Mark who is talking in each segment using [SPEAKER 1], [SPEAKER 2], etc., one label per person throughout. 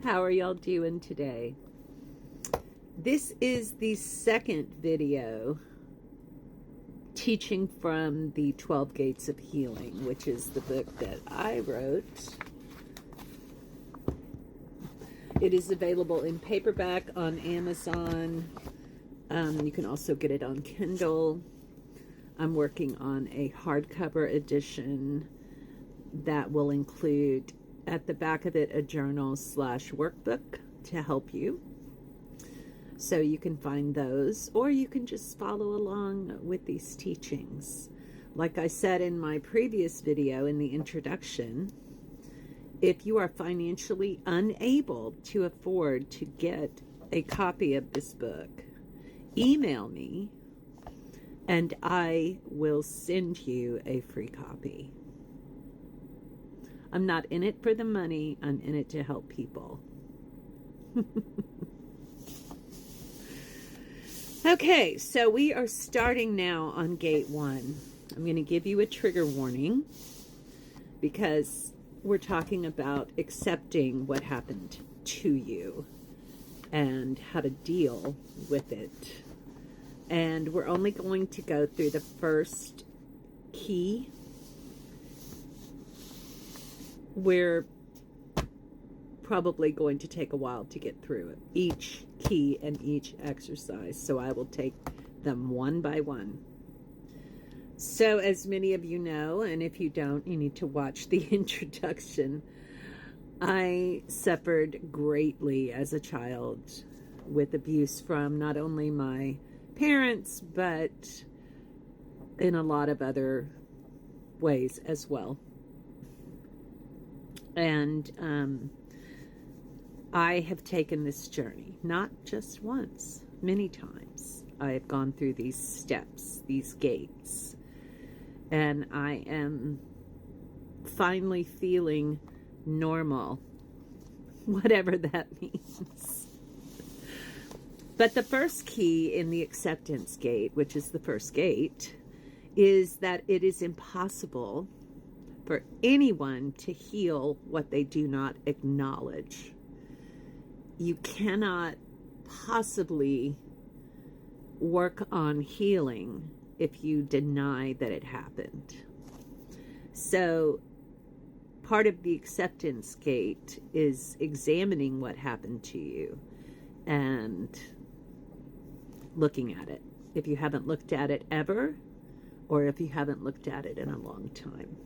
[SPEAKER 1] How are y'all doing today? This is the second video teaching from the 12 Gates of Healing, which is the book that I wrote. It is available in paperback on Amazon. You can also get it on Kindle. I'm working on a hardcover edition that will include at the back of it a journal/workbook to help you. So you can find those, or you can just follow along with these teachings. Like I said in my previous video in the introduction, if you are financially unable to afford to get a copy of this book, email me and I will send you a free copy. I'm not in it for the money, I'm in it to help people. Okay, so we are starting now on Gate 1. I'm going to give you a trigger warning because we're talking about accepting what happened to you and how to deal with it. And we're only going to go through the first key. We're probably going to take a while to get through each key and each exercise, so I will take them one by one. So as many of you know, and if you don't, you need to watch the introduction, I suffered greatly as a child with abuse from not only my parents, but in a lot of other ways as well. And I have taken this journey, not just once, many times. I have gone through these steps, these gates, and I am finally feeling normal, whatever that means. But the first key in the acceptance gate, which is the first gate, is that it is impossible for anyone to heal what they do not acknowledge. You cannot possibly work on healing if you deny that it happened. So part of the acceptance gate is examining what happened to you and looking at it. If you haven't looked at it ever, or if you haven't looked at it in a long time.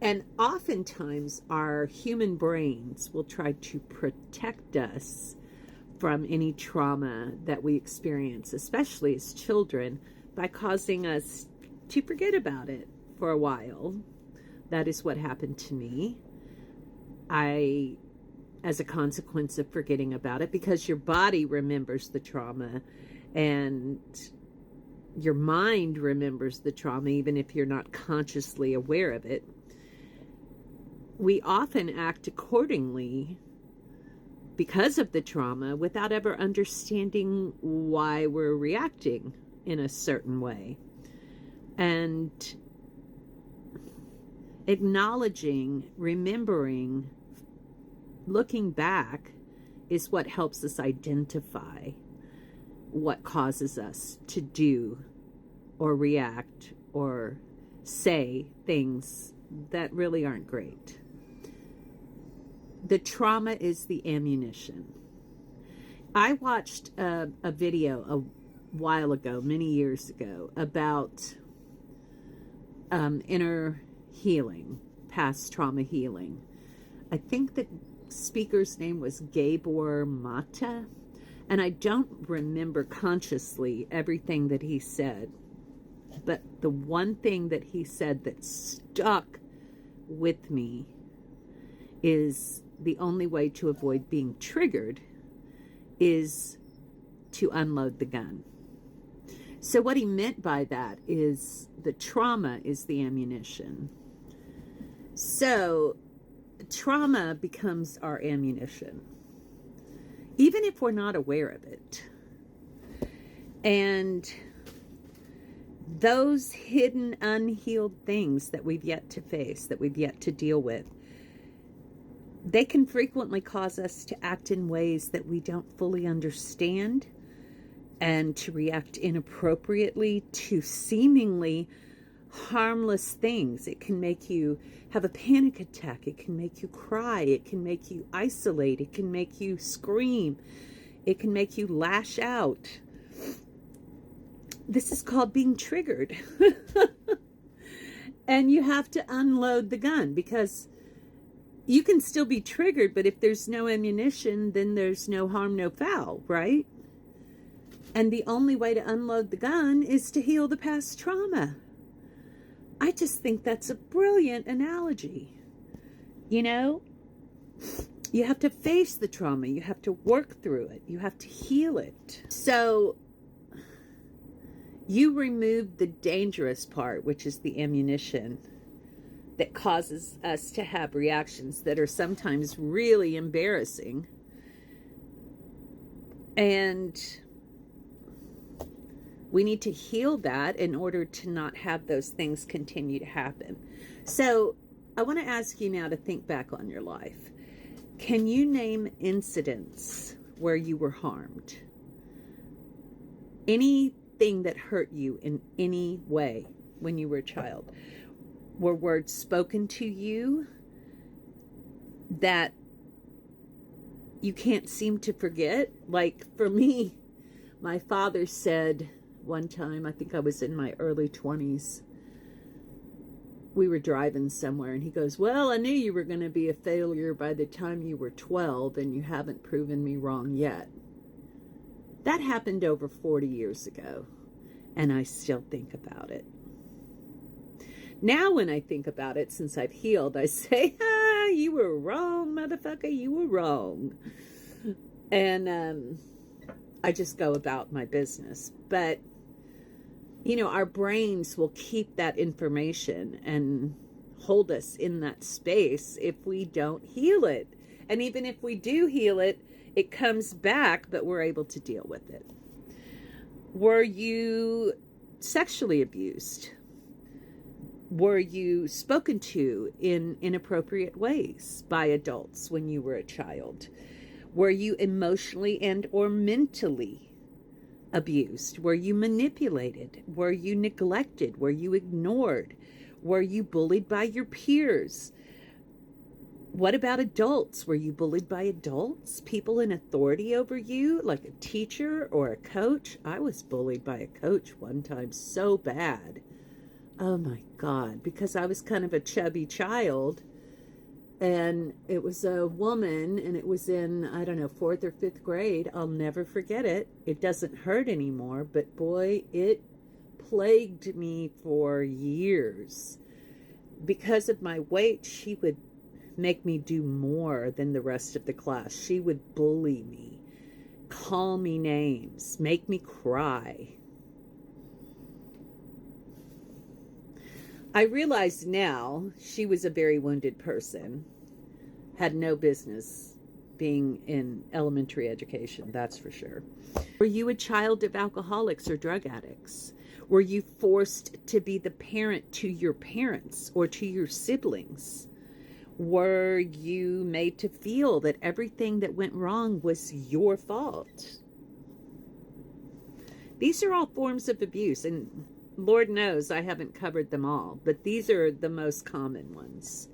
[SPEAKER 1] And oftentimes our human brains will try to protect us from any trauma that we experience, especially as children, by causing us to forget about it for a while. That is what happened to me. As a consequence of forgetting about it, because your body remembers the trauma and your mind remembers the trauma, even if you're not consciously aware of it, we often act accordingly because of the trauma without ever understanding why we're reacting in a certain way. And acknowledging, remembering, looking back is what helps us identify what causes us to do or react or say things that really aren't great. The trauma is the ammunition. I watched a video a while ago, many years ago, about inner healing, past trauma healing. I think the speaker's name was Gabor Mata, and I don't remember consciously everything that he said, but the one thing that he said that stuck with me is the only way to avoid being triggered is to unload the gun. So what he meant by that is the trauma is the ammunition. So trauma becomes our ammunition, even if we're not aware of it. And those hidden, unhealed things that we've yet to face, that we've yet to deal with, they can frequently cause us to act in ways that we don't fully understand and to react inappropriately to seemingly harmless things. It can make you have a panic attack. It can make you cry. It can make you isolate. It can make you scream. It can make you lash out. This is called being triggered. And you have to unload the gun, because you can still be triggered, but if there's no ammunition, then there's no harm, no foul, right? And the only way to unload the gun is to heal the past trauma. I just think that's a brilliant analogy. You know, you have to face the trauma. You have to work through it. You have to heal it. So you remove the dangerous part, which is the ammunition that causes us to have reactions that are sometimes really embarrassing. And we need to heal that in order to not have those things continue to happen. So I want to ask you now to think back on your life. Can you name incidents where you were harmed? Anything that hurt you in any way when you were a child? Were words spoken to you that you can't seem to forget? Like for me, my father said one time, I think I was in my early 20s, we were driving somewhere, and he goes, well, I knew you were going to be a failure by the time you were 12, and you haven't proven me wrong yet. That happened over 40 years ago, and I still think about it. Now when I think about it, since I've healed, I say, you were wrong, motherfucker, you were wrong. And I just go about my business. But, you know, our brains will keep that information and hold us in that space if we don't heal it. And even if we do heal it, it comes back, but we're able to deal with it. Were you sexually abused? Were you spoken to in inappropriate ways by adults when you were a child? Were you emotionally and or mentally abused? Were you manipulated? Were you neglected? Were you ignored? Were you bullied by your peers? What about adults? Were you bullied by adults? People in authority over you, like a teacher or a coach? I was bullied by a coach one time so bad. Oh my God, because I was kind of a chubby child, and it was a woman, and it was in, I don't know, 4th or 5th grade. I'll never forget it. It doesn't hurt anymore, but boy, it plagued me for years. Because of my weight, she would make me do more than the rest of the class. She would bully me, call me names, make me cry. I realize now she was a very wounded person, had no business being in elementary education, that's for sure. Were you a child of alcoholics or drug addicts? Were you forced to be the parent to your parents or to your siblings? Were you made to feel that everything that went wrong was your fault? These are all forms of abuse, and Lord knows I haven't covered them all, but these are the most common ones.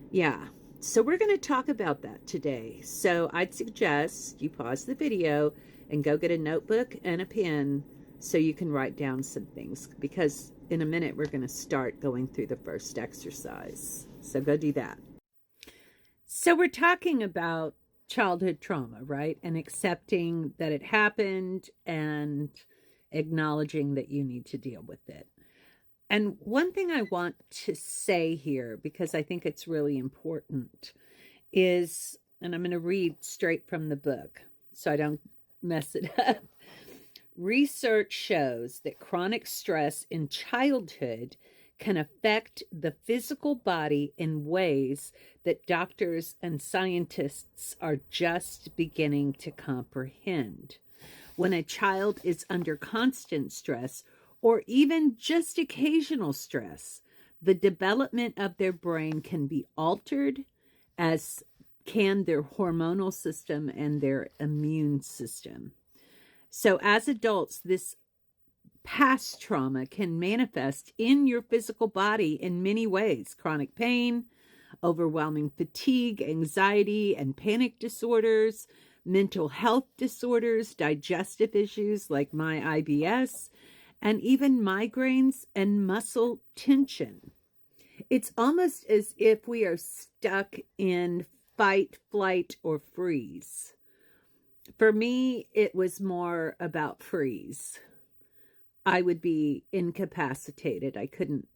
[SPEAKER 1] Yeah, so we're going to talk about that today. So I'd suggest you pause the video and go get a notebook and a pen so you can write down some things, because in a minute we're going to start going through the first exercise. So go do that. So we're talking about childhood trauma, right? And accepting that it happened and acknowledging that you need to deal with it. And one thing I want to say here, because I think it's really important, is, and I'm going to read straight from the book so I don't mess it up. Research shows that chronic stress in childhood can affect the physical body in ways that doctors and scientists are just beginning to comprehend. When a child is under constant stress, or even just occasional stress, the development of their brain can be altered, as can their hormonal system and their immune system. So as adults, this past trauma can manifest in your physical body in many ways: chronic pain, overwhelming fatigue, anxiety and panic disorders, mental health disorders, digestive issues like my IBS, and even migraines and muscle tension. It's almost as if we are stuck in fight, flight, or freeze. For me, it was more about freeze. I would be incapacitated. I couldn't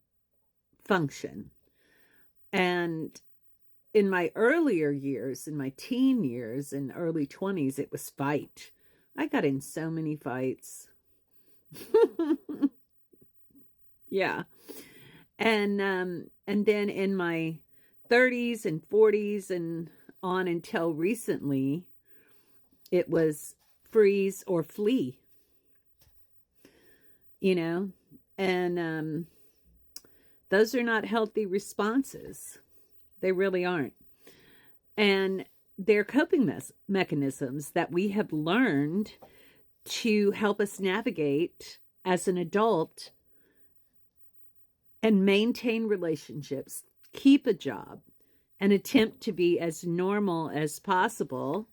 [SPEAKER 1] function. And in my earlier years, in my teen years and early 20s, it was fight. I got in so many fights. Yeah. And then in my 30s and 40s and on until recently, it was freeze or flee, you know, and those are not healthy responses. They really aren't. And they're coping mechanisms that we have learned to help us navigate as an adult and maintain relationships, keep a job, and attempt to be as normal as possible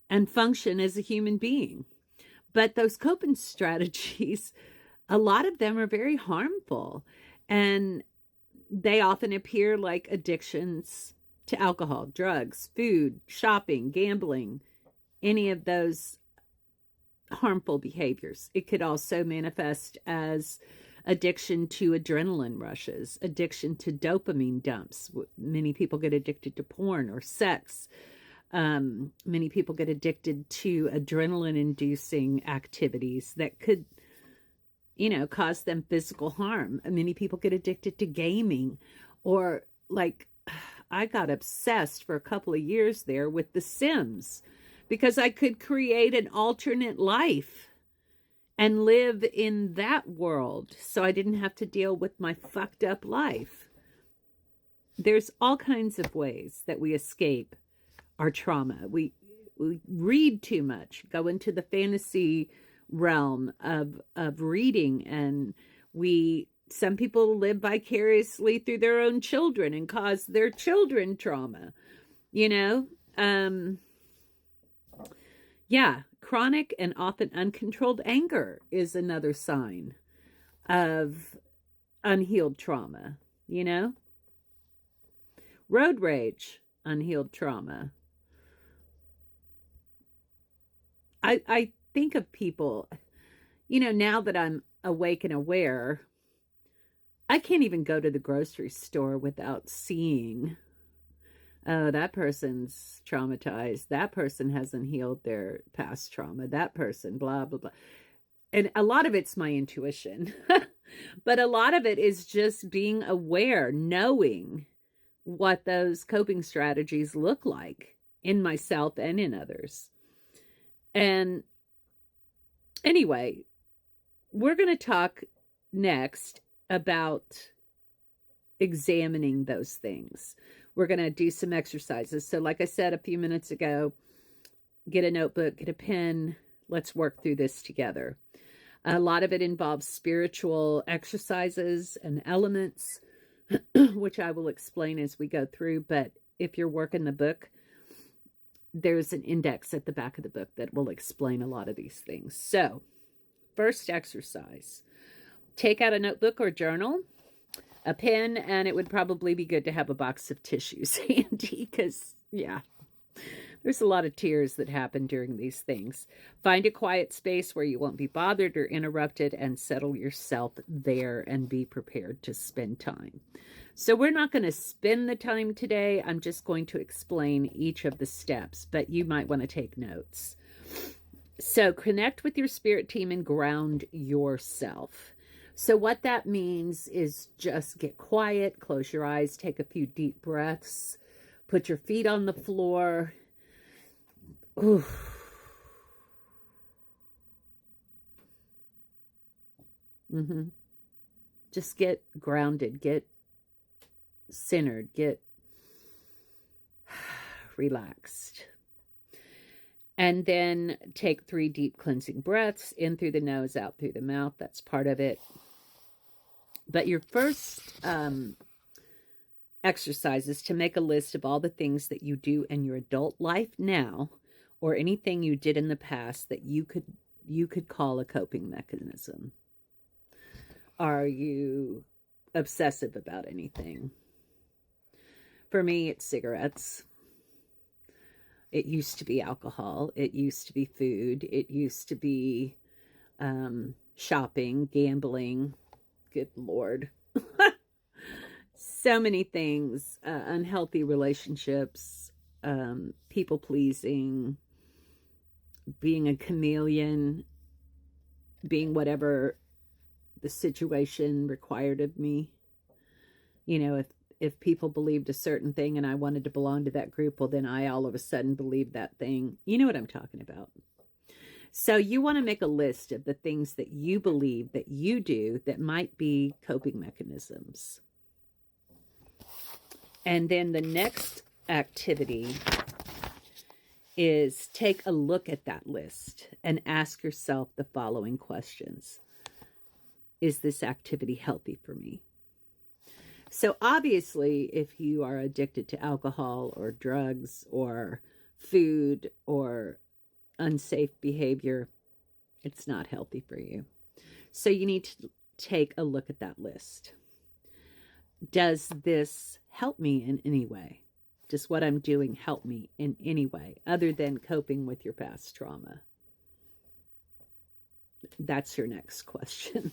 [SPEAKER 1] and function as a human being. But those coping strategies, a lot of them are very harmful, and they often appear like addictions to alcohol, drugs, food, shopping, gambling, any of those harmful behaviors. It could also manifest as addiction to adrenaline rushes, addiction to dopamine dumps. Many people get addicted to porn or sex. Many people get addicted to adrenaline-inducing activities that could, cause them physical harm. Many people get addicted to gaming, or like I got obsessed for a couple of years there with The Sims because I could create an alternate life and live in that world so I didn't have to deal with my fucked up life. There's all kinds of ways that we escape our trauma. We read too much, go into the fantasy realm of reading, and some people live vicariously through their own children and cause their children trauma. Yeah, chronic and often uncontrolled anger is another sign of unhealed trauma, Road rage, unhealed trauma. I think of people, now that I'm awake and aware, I can't even go to the grocery store without seeing, oh, that person's traumatized. That person hasn't healed their past trauma. That person, blah, blah, blah. And a lot of it's my intuition, but a lot of it is just being aware, knowing what those coping strategies look like in myself and in others. And anyway, we're going to talk next about examining those things. We're going to do some exercises. So like I said a few minutes ago, get a notebook, get a pen. Let's work through this together. A lot of it involves spiritual exercises and elements, which I will explain as we go through. But if you're working the book, there's an index at the back of the book that will explain a lot of these things. So, first exercise. Take out a notebook or journal, a pen, and it would probably be good to have a box of tissues handy because, there's a lot of tears that happen during these things. Find a quiet space where you won't be bothered or interrupted, and settle yourself there and be prepared to spend time. So we're not going to spend the time today. I'm just going to explain each of the steps, but you might want to take notes. So connect with your spirit team and ground yourself. So what that means is just get quiet, close your eyes, take a few deep breaths, put your feet on the floor. Ooh. Just get grounded, get centered, get relaxed. And then take 3 deep cleansing breaths, in through the nose, out through the mouth. That's part of it. But your first exercise is to make a list of all the things that you do in your adult life now, or anything you did in the past that you could call a coping mechanism. Are you obsessive about anything? For me, it's cigarettes. It used to be alcohol. It used to be food. It used to be shopping, gambling. Good Lord. So many things. Unhealthy relationships, people pleasing, being a chameleon, being whatever the situation required of me. You know, if people believed a certain thing and I wanted to belong to that group, well, then I all of a sudden believed that thing. You know what I'm talking about. So you want to make a list of the things that you believe that you do that might be coping mechanisms. And then the next activity is take a look at that list and ask yourself the following questions. Is this activity healthy for me? So obviously, if you are addicted to alcohol or drugs or food or unsafe behavior, it's not healthy for you. So you need to take a look at that list. Does this help me in any way? Does what I'm doing help me in any way other than coping with your past trauma? That's your next question.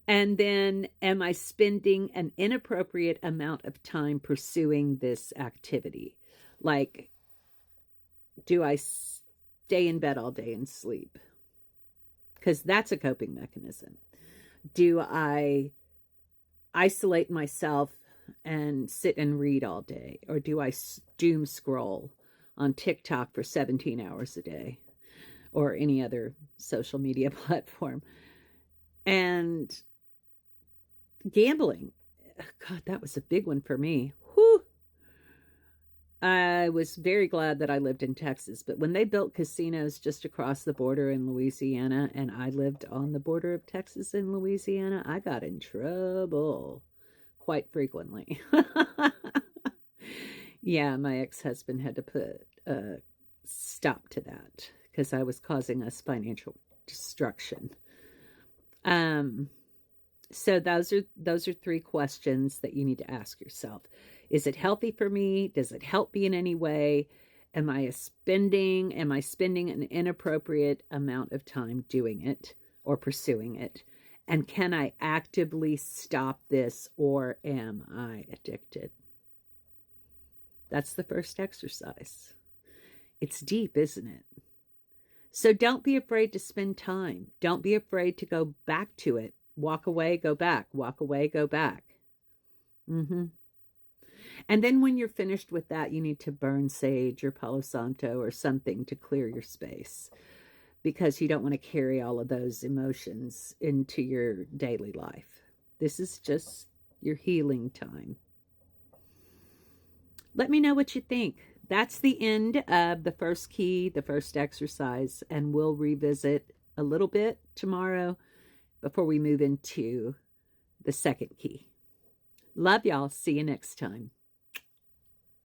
[SPEAKER 1] And then, am I spending an inappropriate amount of time pursuing this activity? Like, do I stay in bed all day and sleep? Because that's a coping mechanism. Do I isolate myself and sit and read all day? Or do I doom scroll on TikTok for 17 hours a day? Or any other social media platform? And gambling. God, that was a big one for me. Whew. I was very glad that I lived in Texas, but when they built casinos just across the border in Louisiana, and I lived on the border of Texas and Louisiana, I got in trouble quite frequently. Yeah, my ex-husband had to put a stop to that because I was causing us financial destruction. So those are 3 questions that you need to ask yourself. Is it healthy for me? Does it help me in any way? Am I spending an inappropriate amount of time doing it or pursuing it? And can I actively stop this, or am I addicted? That's the first exercise. It's deep, isn't it? So don't be afraid to spend time. Don't be afraid to go back to it. Walk away, go back. Walk away, go back. And then when you're finished with that, you need to burn sage or Palo Santo or something to clear your space, because you don't want to carry all of those emotions into your daily life. This is just your healing time. Let me know what you think. That's the end of the first key, the first exercise, and we'll revisit a little bit tomorrow before we move into the second key. Love y'all. See you next time.